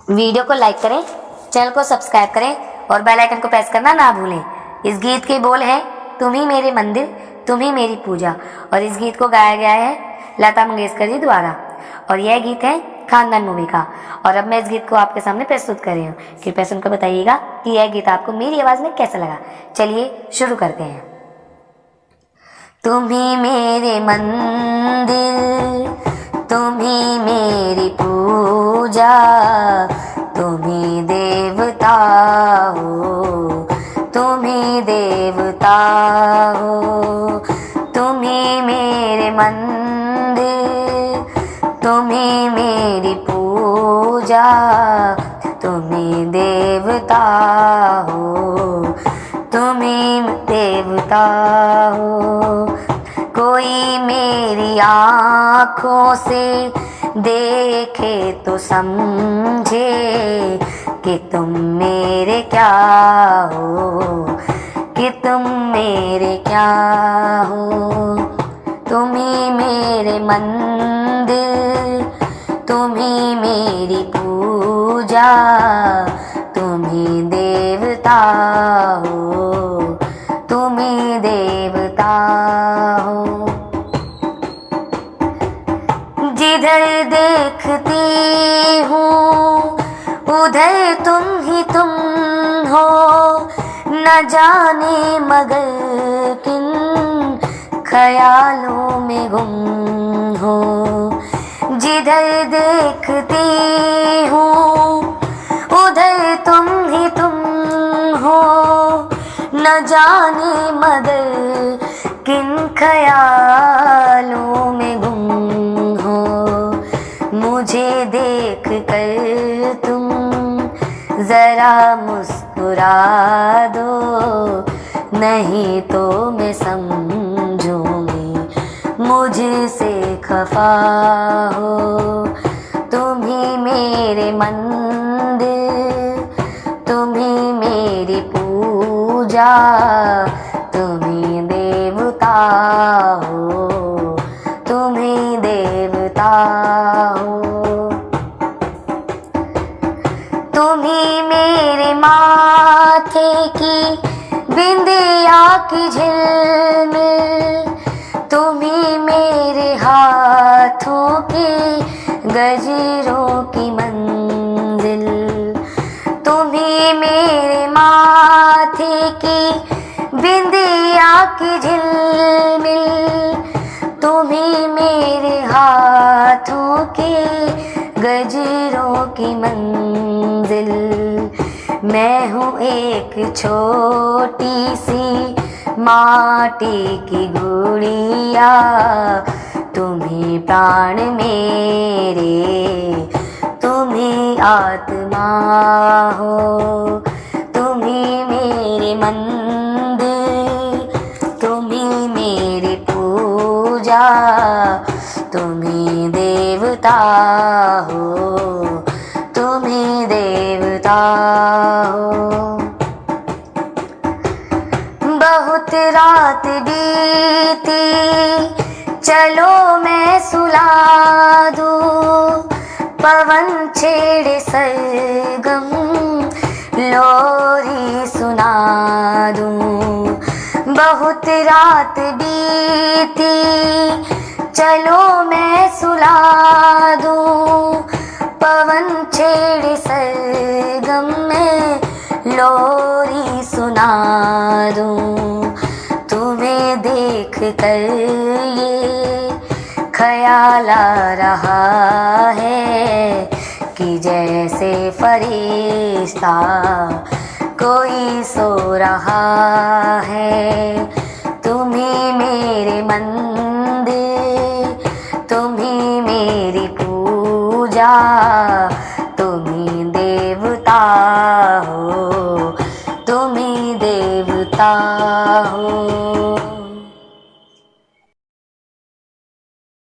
Video को like करें, channel को सब्सक्राइब करें और बेल आइकन को प्रेस करना ना भूलें। इस गीत के बोल हैं तुम ही मेरे मंदिर, तुम ही मेरी पूजा, और इस गीत को गाया गया है लता मंगेशकर जी द्वारा, और यह गीत है खानदान मूवी का। और अब मैं इस गीत को आपके सामने प्रस्तुत कर रही हूँ। कृपया सुनकर बताइएगा कि यह गीत आपको मेरी आवाज़ में कैसा लगा। चलिए शुरू करते हैं। तुम ही मेरे मंदिर, तुम ही मेरी पूजा, तुम ही देवता हो, तुम ही देवता हो। तुम ही मेरे मंदिर, तुम ही मेरी पूजा, तुम ही देवता हो, तुम ही देवता हो। कोई मेरी आँखों से देखे तो समझे कि तुम मेरे क्या हो, कि तुम मेरे क्या हो। तुम ही मेरे मंदिर, तुम ही मेरी पूजा, तुम ही देवता हो, तुम ही देवता हो। जिधर देखती हूँ उधर तुम ही तुम हो, न जाने मगर किन ख्यालों में गुम हो। जिधर देखती हूँ उधर तुम ही तुम हो, न जाने मगर किन ख्यालों में गुम हो। मुझे देख कर तुम जरा मुस्कुरा दो, नहीं तो मैं समझूंगी मुझसे खफा हो। तुम ही मेरे मंदिर, तुम ही मेरी पूजा, तुम ही देवता हो, तुम ही देवता हो। तुम ही मेरे माथे की बिंदिया की झिलमिल, तुम ही मेरे हाथों के गजरों की मंजिल। तुम ही मेरे माथे की बिंदिया की झिलमिल, तुम ही मेरे हाथों के गजरों की मंजिल। मैं हूँ एक छोटी सी माटी की गुड़िया, तुम ही प्राण मेरे, तुम ही आत्मा हो। तुम ही मेरे मंदिर, तुम ही मेरी पूजा, तुम ही देवता हो, तुम ही देवता हो। बहुत रात बीती, चलो मैं सुला दूं, पवन छेड़े सरगम लोरी सुना दूं। बहुत रात बीती, चलो मैं सुला दूं, पवन छेड़े सरगम में लोरी सुना दूं। तुम्हें देख कर ये ख्याल आ रहा है कि जैसे फरिश्ता कोई सो रहा है। तुम ही मेरे मंदिर, तुम ही मेरी पूजा, तुम ही देवता हो, तुम ही देवता।